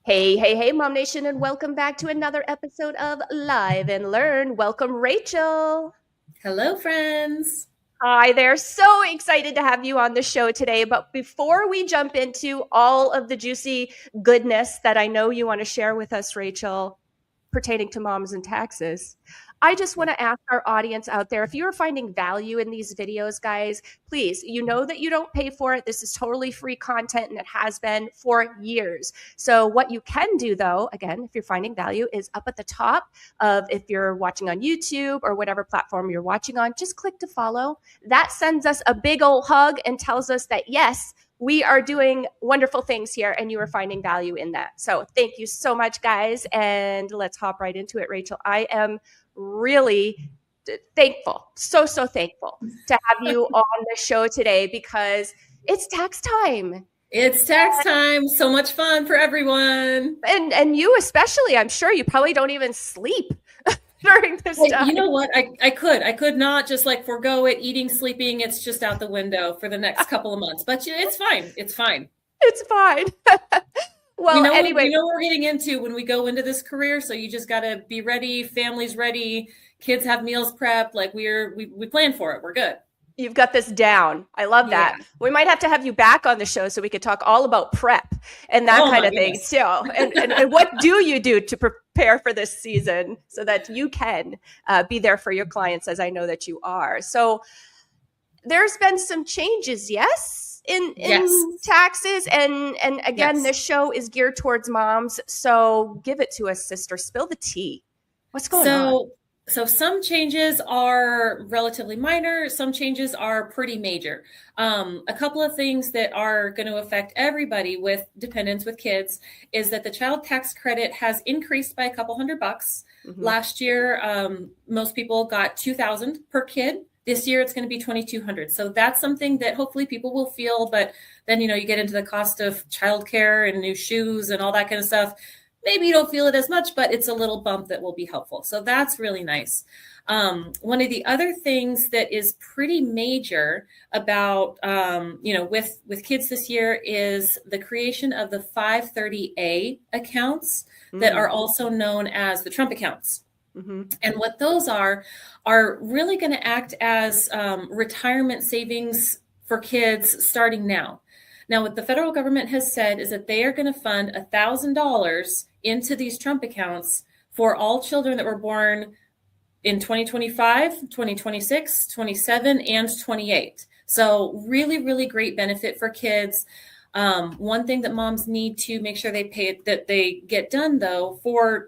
Hey, MOMnation, and welcome back to another episode of Live and Learn. Welcome, Rachel. Hello, friends. Hi there. So excited to have you on the show today. But before we jump into all of the juicy goodness that I know you want to share with us, Rachel, pertaining to moms and taxes, I just want to ask our audience out there, if you're finding value in these videos, guys, please, you know that you don't pay for it. This is totally free content and it has been for years. So what you can do though, again, if you're finding value, is up at the top of, if you're watching on YouTube or whatever platform you're watching on, just click to follow. That sends us a big old hug and tells us that yes, we are doing wonderful things here and you are finding value in that. So thank you so much, guys. And let's hop right into it, Rachel. I am really thankful, so thankful to have you on the show today because it's tax time. It's tax time. So much fun for everyone. And you especially, I'm sure you probably don't even sleep during this time. You know what? I could not just like forego it, eating, sleeping. It's just out the window for the next couple of months, but it's fine. It's fine. It's fine. Well, anyway, we know what we're getting into when we go into this career. So you just got to be ready. Family's ready. Kids have meals prepped. Like we plan for it. We're good. You've got this down. I love that. Yeah. We might have to have you back on the show so we could talk all about prep and that kind of thing too. And what do you do to prepare for this season so that you can be there for your clients, as I know that you are. So there's been some changes, yes, in taxes. And again, this show is geared towards moms. So give it to us, sister. Spill the tea. What's going on? So some changes are relatively minor. Some changes are pretty major. A couple of things that are going to affect everybody with dependents with kids is that the child tax credit has increased by a couple $100. Mm-hmm. Last year, most people got $2,000 per kid. This year, it's going to be $2,200. So that's something that hopefully people will feel. But then, you get into the cost of childcare and new shoes and all that kind of stuff. Maybe you don't feel it as much, but it's a little bump that will be helpful. So that's really nice. One of the other things that is pretty major about, with kids this year is the creation of the 530A accounts that are also known as the Trump accounts. Mm-hmm. And what those are really going to act as retirement savings for kids starting now. Now, what the federal government has said is that they are going to fund $1,000 into these Trump accounts for all children that were born in 2025, 2026, 27, and 28. So really, really great benefit for kids. One thing that moms need to make sure that they get done, though,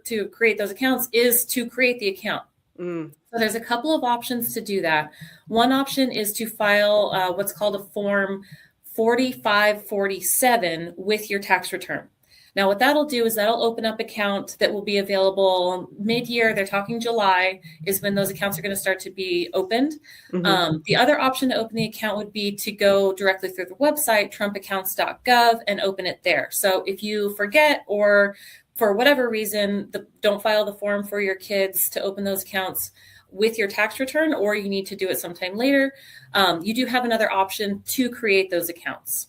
to create those accounts is to create the account. So there's a couple of options to do that. One option is to file what's called a Form 4547 with your tax return. Now, what that'll do is that'll open up account that will be available mid-year. They're talking July is when those accounts are going to start to be opened. Mm-hmm. The other option to open the account would be to go directly through the website, trumpaccounts.gov, and open it there. So if you forget or for whatever reason, don't file the form for your kids to open those accounts with your tax return, or you need to do it sometime later, you do have another option to create those accounts.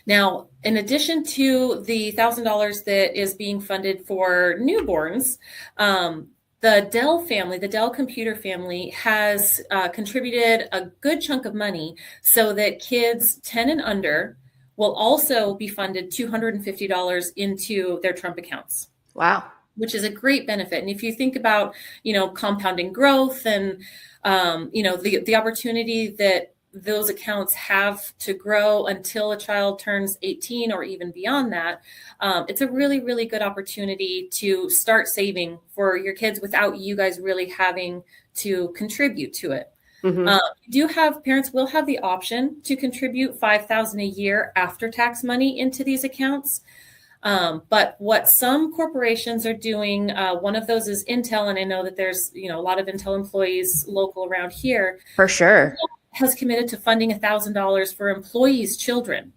Now, in addition to the $1,000 that is being funded for newborns, the Dell computer family has contributed a good chunk of money so that kids 10 and under will also be funded $250 into their Trump accounts. Wow. Which is a great benefit. And if you think about, compounding growth and, the opportunity that those accounts have to grow until a child turns 18 or even beyond that, it's a really, really good opportunity to start saving for your kids without you guys really having to contribute to it. Mm-hmm. Parents will have the option to contribute $5,000 a year after tax money into these accounts. But what some corporations are doing, one of those is Intel, and I know that there's a lot of Intel employees local around here. For sure. Intel has committed to funding $1,000 for employees' children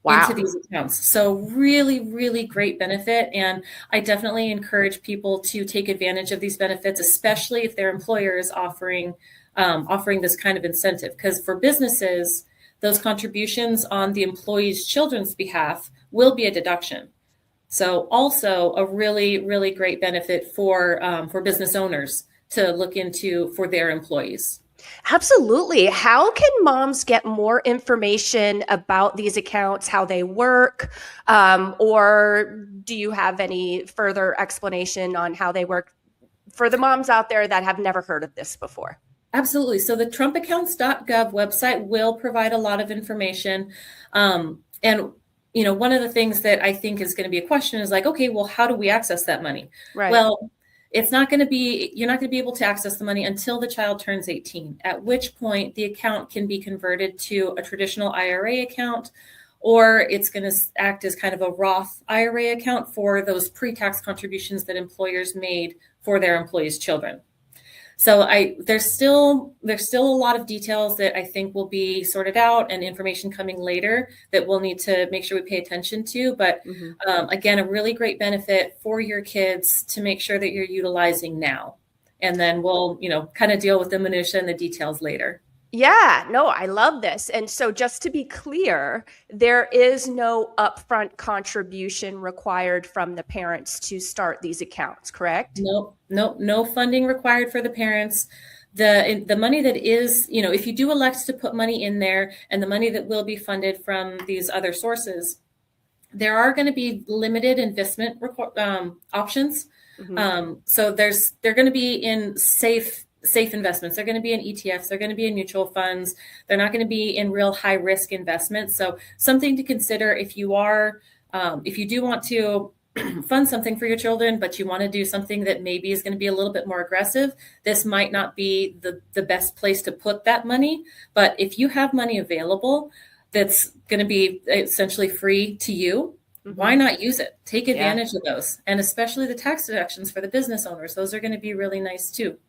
into these accounts. So really, really great benefit. And I definitely encourage people to take advantage of these benefits, especially if their employer is offering this kind of incentive. Because for businesses, those contributions on the employee's children's behalf will be a deduction. So also a really, really great benefit for business owners to look into for their employees. Absolutely. How can moms get more information about these accounts, how they work? Or do you have any further explanation on how they work for the moms out there that have never heard of this before? Absolutely. So the trumpaccounts.gov website will provide a lot of information. And one of the things that I think is going to be a question is like, okay, well, how do we access that money? Right. Well, you're not going to be able to access the money until the child turns 18, at which point the account can be converted to a traditional IRA account, or it's going to act as kind of a Roth IRA account for those pre-tax contributions that employers made for their employees' children. So there's still a lot of details that I think will be sorted out and information coming later that we'll need to make sure we pay attention to. But again, a really great benefit for your kids to make sure that you're utilizing now. And then we'll, kind of deal with the minutia and the details later. Yeah, no, I love this. And so just to be clear, there is no upfront contribution required from the parents to start these accounts, correct? No funding required for the parents. The money that is, if you do elect to put money in there and the money that will be funded from these other sources, there are going to be limited investment options. So they're going to be in safe investments. They're going to be in ETFs. They're going to be in mutual funds. They're not going to be in real high risk investments. So something to consider if you do want to fund something for your children, but you want to do something that maybe is going to be a little bit more aggressive, this might not be the best place to put that money. But if you have money available that's going to be essentially free to you, why not use it? Take advantage of those. And especially the tax deductions for the business owners. Those are going to be really nice too.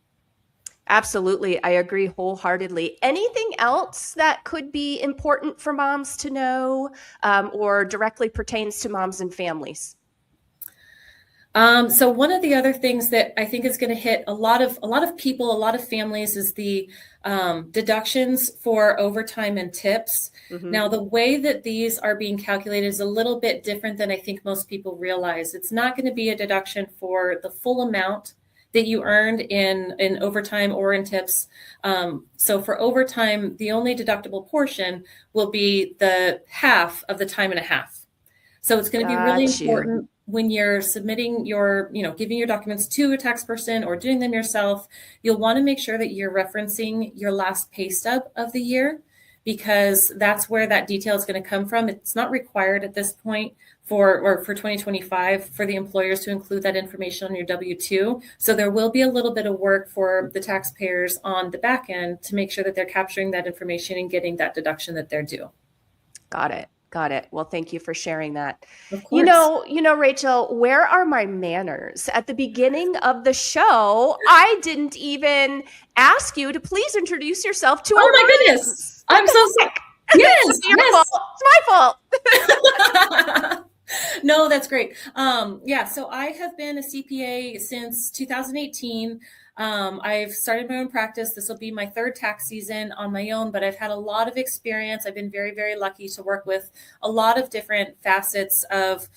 Absolutely. I agree wholeheartedly. Anything else that could be important for moms to know or directly pertains to moms and families? So one of the other things that I think is going to hit a lot of people, a lot of families, is the deductions for overtime and tips. Now, the way that these are being calculated is a little bit different than I think most people realize. It's not going to be a deduction for the full amount that you earned in overtime or in tips. So for overtime, the only deductible portion will be the half of the time and a half. So it's going to be really important when you're submitting giving your documents to a tax person or doing them yourself. You'll want to make sure that you're referencing your last pay stub of the year, because that's where that detail is going to come from. It's not required at this point for 2025 for the employers to include that information on your W-2. So there will be a little bit of work for the taxpayers on the back end to make sure that they're capturing that information and getting that deduction that they're due. Got it. Well, thank you for sharing that. Of course. Rachel, where are my manners? At the beginning of the show, I didn't even ask you to please introduce yourself to our my goodness. I'm so sorry. Yes. It's your fault. It's my fault. No, that's great. So I have been a CPA since 2018. I've started my own practice. This will be my third tax season on my own, but I've had a lot of experience. I've been very, very lucky to work with a lot of different facets of,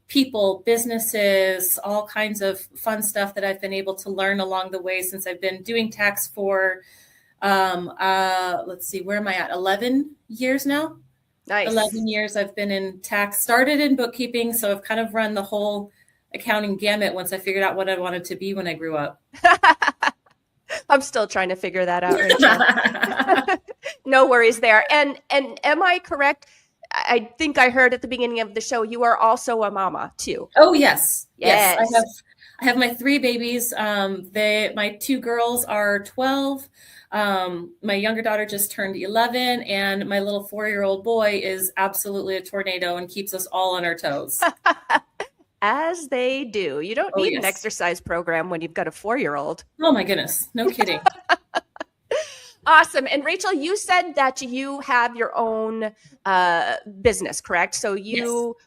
people, businesses, all kinds of fun stuff that I've been able to learn along the way since I've been doing tax for, let's see, where am I at? 11 years now. Nice. 11 years I've been in tax, started in bookkeeping. So I've kind of run the whole accounting gamut once I figured out what I wanted to be when I grew up. I'm still trying to figure that out, Rachel. No worries there. And am I correct? I think I heard at the beginning of the show, you are also a mama too. Oh, yes. I have my 3 babies. My 2 girls are 12. My younger daughter just turned 11, and my little 4-year-old boy is absolutely a tornado and keeps us all on our toes. As they do. You don't need an exercise program when you've got a 4-year-old. Oh my goodness. No kidding. Awesome. And Rachel, you said that you have your own business, correct? So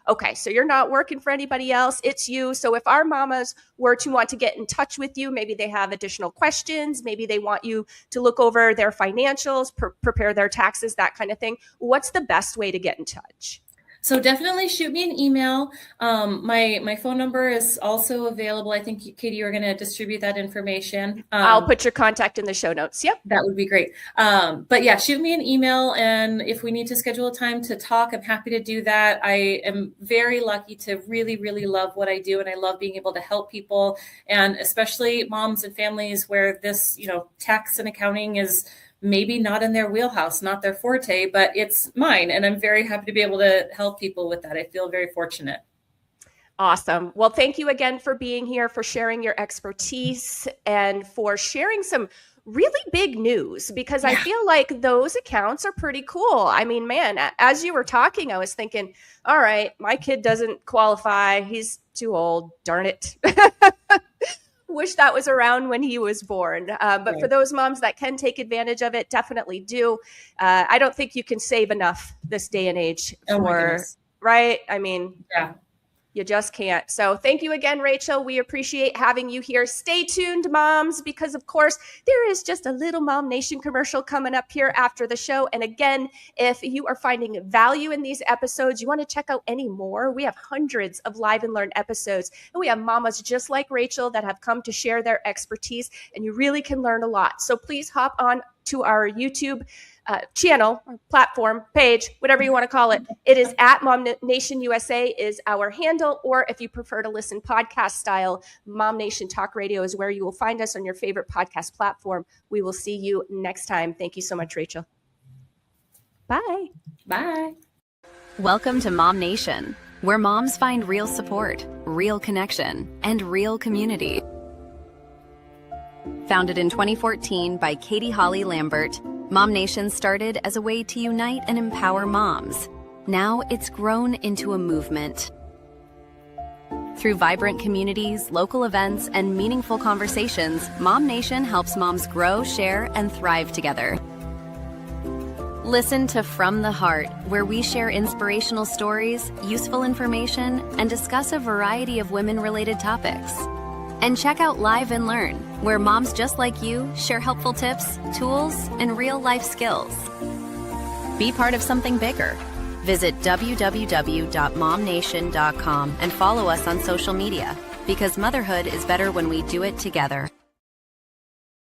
okay, so you're not working for anybody else. It's you. So if our mamas were to want to get in touch with you, maybe they have additional questions, maybe they want you to look over their financials, prepare their taxes, that kind of thing. What's the best way to get in touch? So definitely shoot me an email. My phone number is also available. I think, Katie, you're going to distribute that information. I'll put your contact in the show notes. Yep. That would be great. But yeah, shoot me an email. And if we need to schedule a time to talk, I'm happy to do that. I am very lucky to really, really love what I do. And I love being able to help people, and especially moms and families where this, tax and accounting is maybe not in their wheelhouse, not their forte, but it's mine. And I'm very happy to be able to help people with that. I feel very fortunate. Awesome. Well, thank you again for being here, for sharing your expertise, and for sharing some really big news, because I feel like those accounts are pretty cool. I mean, man, as you were talking, I was thinking, all right, my kid doesn't qualify. He's too old. Darn it. Wish that was around when he was born. But for those moms that can take advantage of it, definitely do. I don't think you can save enough this day and age right? I mean, you just can't. So thank you again, Rachel. We appreciate having you here. Stay tuned, moms, because of course there is just a little MOMnation commercial coming up here after the show. And again, if you are finding value in these episodes, you want to check out any more, we have hundreds of Live and Learn episodes. And we have mamas just like Rachel that have come to share their expertise, and you really can learn a lot. So please hop on to our YouTube channel or platform page, whatever you want to call it. It is at MOMnation USA is our handle, or if you prefer to listen podcast style, MOMnation Talk Radio is where you will find us on your favorite podcast platform. We will see you next time. Thank you so much, Rachel. Bye. Bye. Welcome to MOMnation, where moms find real support, real connection, and real community. Founded in 2014 by Katie Holly Lambert, MOMnation started as a way to unite and empower moms. Now it's grown into a movement. Through vibrant communities, local events, and meaningful conversations, MOMnation helps moms grow, share, and thrive together. Listen to From the Heart, where we share inspirational stories, useful information, and discuss a variety of women-related topics. And check out Live and Learn, where moms just like you share helpful tips, tools, and real-life skills. Be part of something bigger. Visit www.momnation.com and follow us on social media, because motherhood is better when we do it together.